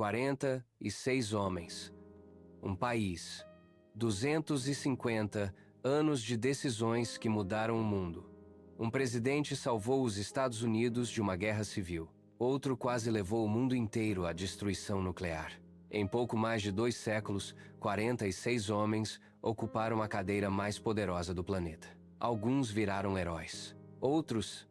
46 homens. Um país. 250 anos de decisões que mudaram o mundo. Um presidente salvou os Estados Unidos de uma guerra civil. Outro quase levou o mundo inteiro à destruição nuclear. Em pouco mais de 2 séculos, 46 homens ocuparam a cadeira mais poderosa do planeta. Alguns viraram heróis. Outros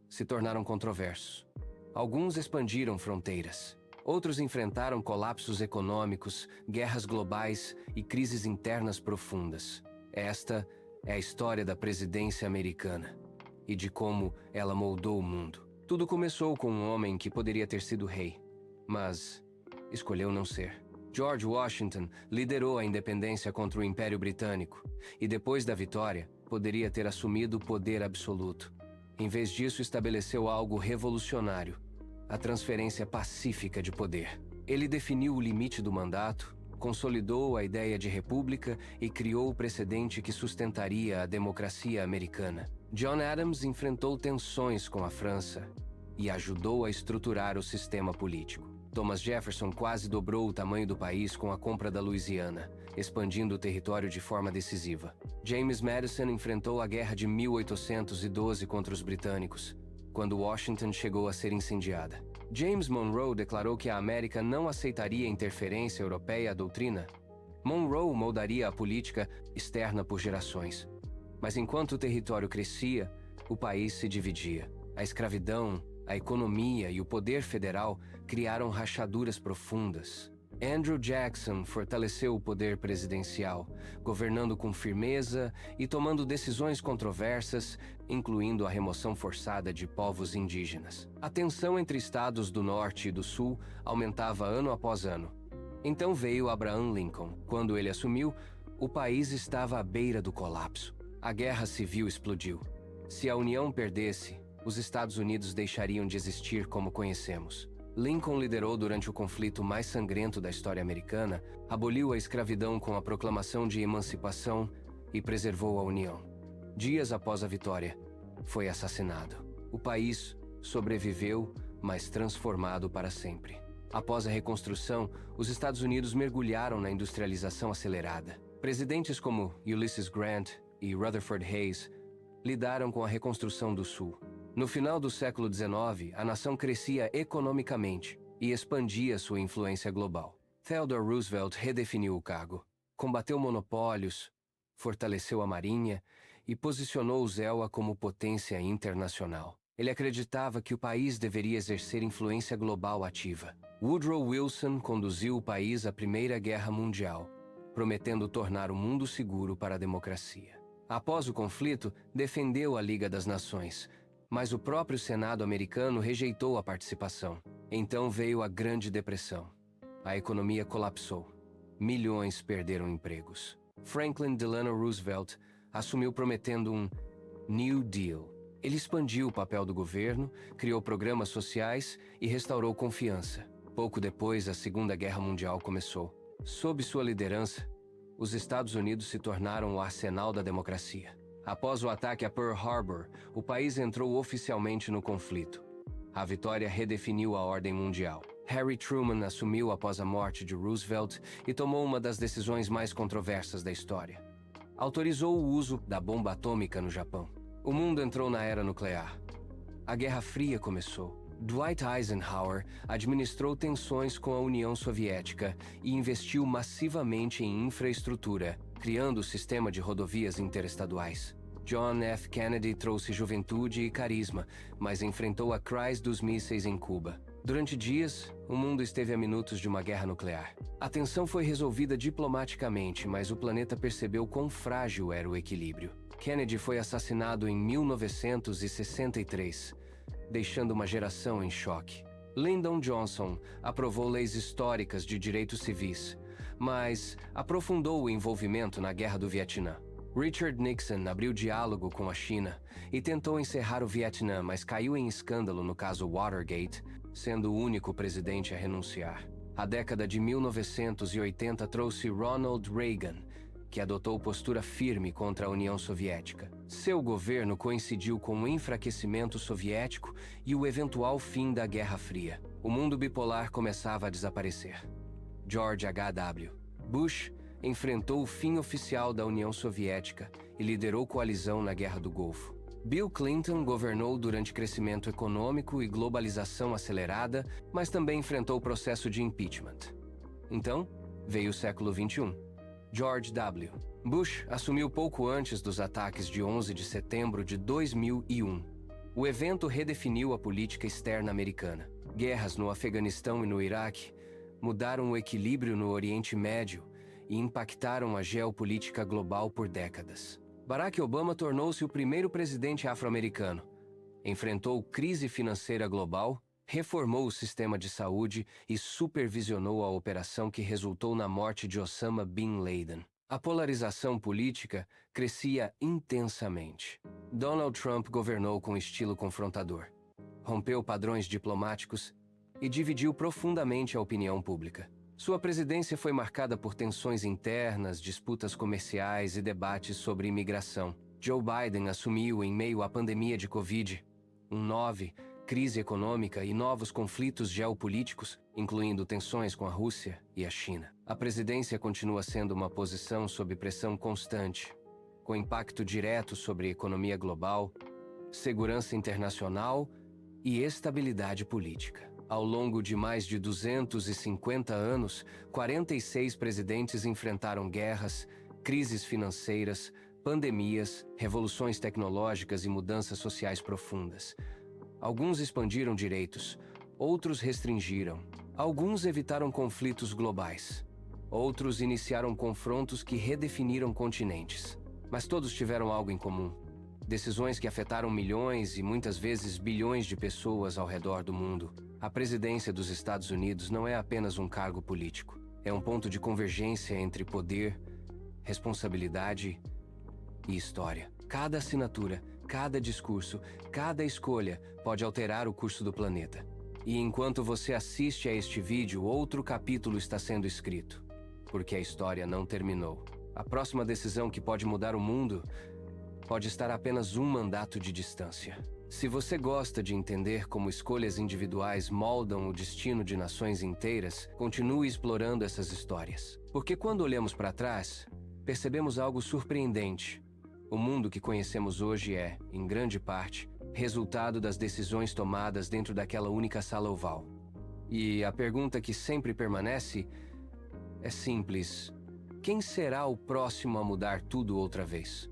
se tornaram controversos. Alguns expandiram fronteiras. Outros enfrentaram colapsos econômicos, guerras globais e crises internas profundas. Esta é a história da presidência americana e de como ela moldou o mundo. Tudo começou com um homem que poderia ter sido rei, mas escolheu não ser. George Washington liderou a independência contra o Império Britânico e, depois da vitória, poderia ter assumido o poder absoluto. Em vez disso, estabeleceu algo revolucionário: a transferência pacífica de poder. Ele definiu o limite do mandato, consolidou a ideia de república e criou o precedente que sustentaria a democracia americana. John Adams enfrentou tensões com a França e ajudou a estruturar o sistema político. Thomas Jefferson quase dobrou o tamanho do país com a compra da Louisiana, expandindo o território de forma decisiva. James Madison enfrentou a Guerra de 1812 contra os britânicos, quando Washington chegou a ser incendiada. James Monroe declarou que a América não aceitaria interferência europeia à doutrina. Monroe moldaria a política externa por gerações. Mas enquanto o território crescia, o país se dividia. A escravidão, a economia e o poder federal criaram rachaduras profundas. Andrew Jackson fortaleceu o poder presidencial, governando com firmeza e tomando decisões controversas, incluindo a remoção forçada de povos indígenas. A tensão entre estados do Norte e do Sul aumentava ano após ano. Então veio Abraham Lincoln. Quando ele assumiu, o país estava à beira do colapso. A guerra civil explodiu. Se a União perdesse, os Estados Unidos deixariam de existir como conhecemos. Lincoln liderou durante o conflito mais sangrento da história americana, aboliu a escravidão com a proclamação de emancipação e preservou a União. Dias após a vitória, foi assassinado. O país sobreviveu, mas transformado para sempre. Após a reconstrução, os Estados Unidos mergulharam na industrialização acelerada. Presidentes como Ulysses Grant e Rutherford Hayes lidaram com a reconstrução do Sul. No final do século XIX, a nação crescia economicamente e expandia sua influência global. Theodore Roosevelt redefiniu o cargo, combateu monopólios, fortaleceu a marinha e posicionou o ZELA como potência internacional. Ele acreditava que o país deveria exercer influência global ativa. Woodrow Wilson conduziu o país à Primeira Guerra Mundial, prometendo tornar o mundo seguro para a democracia. Após o conflito, defendeu a Liga das Nações, mas o próprio Senado americano rejeitou a participação. Então veio a Grande Depressão. A economia colapsou. Milhões perderam empregos. Franklin Delano Roosevelt assumiu prometendo um New Deal. Ele expandiu o papel do governo, criou programas sociais e restaurou confiança. Pouco depois, a Segunda Guerra Mundial começou. Sob sua liderança, os Estados Unidos se tornaram o arsenal da democracia. Após o ataque a Pearl Harbor, o país entrou oficialmente no conflito. A vitória redefiniu a ordem mundial. Harry Truman assumiu após a morte de Roosevelt e tomou uma das decisões mais controversas da história. Autorizou o uso da bomba atômica no Japão. O mundo entrou na era nuclear. A Guerra Fria começou. Dwight Eisenhower administrou tensões com a União Soviética e investiu massivamente em infraestrutura, criando o sistema de rodovias interestaduais. John F. Kennedy trouxe juventude e carisma, mas enfrentou a crise dos mísseis em Cuba. Durante dias, o mundo esteve a minutos de uma guerra nuclear. A tensão foi resolvida diplomaticamente, mas o planeta percebeu quão frágil era o equilíbrio. Kennedy foi assassinado em 1963, deixando uma geração em choque. Lyndon Johnson aprovou leis históricas de direitos civis, mas aprofundou o envolvimento na Guerra do Vietnã. Richard Nixon abriu diálogo com a China e tentou encerrar o Vietnã, mas caiu em escândalo no caso Watergate, sendo o único presidente a renunciar. A década de 1980 trouxe Ronald Reagan que adotou postura firme contra a União Soviética. Seu governo coincidiu com o enfraquecimento soviético e o eventual fim da Guerra Fria. O mundo bipolar começava a desaparecer. George H.W. Bush enfrentou o fim oficial da União Soviética e liderou coalizão na Guerra do Golfo. Bill Clinton governou durante crescimento econômico e globalização acelerada, mas também enfrentou o processo de impeachment. Então, veio o século XXI. George W. Bush assumiu pouco antes dos ataques de 11 de setembro de 2001. O evento redefiniu a política externa americana. Guerras no Afeganistão e no Iraque mudaram o equilíbrio no Oriente Médio e impactaram a geopolítica global por décadas. Barack Obama tornou-se o primeiro presidente afro-americano. Enfrentou crise financeira global, reformou o sistema de saúde e supervisionou a operação que resultou na morte de Osama Bin Laden. A polarização política crescia intensamente. Donald Trump governou com estilo confrontador, rompeu padrões diplomáticos e dividiu profundamente a opinião pública. Sua presidência foi marcada por tensões internas, disputas comerciais e debates sobre imigração. Joe Biden assumiu em meio à pandemia de Covid-19, crise econômica e novos conflitos geopolíticos, incluindo tensões com a Rússia e a China. A presidência continua sendo uma posição sob pressão constante, com impacto direto sobre a economia global, segurança internacional e estabilidade política. Ao longo de mais de 250 anos, 46 presidentes enfrentaram guerras, crises financeiras, pandemias, revoluções tecnológicas e mudanças sociais profundas. Alguns expandiram direitos, outros restringiram. Alguns evitaram conflitos globais. Outros iniciaram confrontos que redefiniram continentes. Mas todos tiveram algo em comum: decisões que afetaram milhões e muitas vezes bilhões de pessoas ao redor do mundo. A presidência dos Estados Unidos não é apenas um cargo político. É um ponto de convergência entre poder, responsabilidade e história. Cada assinatura, cada discurso, cada escolha pode alterar o curso do planeta. E enquanto você assiste a este vídeo, outro capítulo está sendo escrito, porque a história não terminou. A próxima decisão que pode mudar o mundo pode estar a apenas um mandato de distância. Se você gosta de entender como escolhas individuais moldam o destino de nações inteiras, continue explorando essas histórias. Porque quando olhamos para trás, percebemos algo surpreendente. O mundo que conhecemos hoje é, em grande parte, resultado das decisões tomadas dentro daquela única sala oval. E a pergunta que sempre permanece é simples: quem será o próximo a mudar tudo outra vez?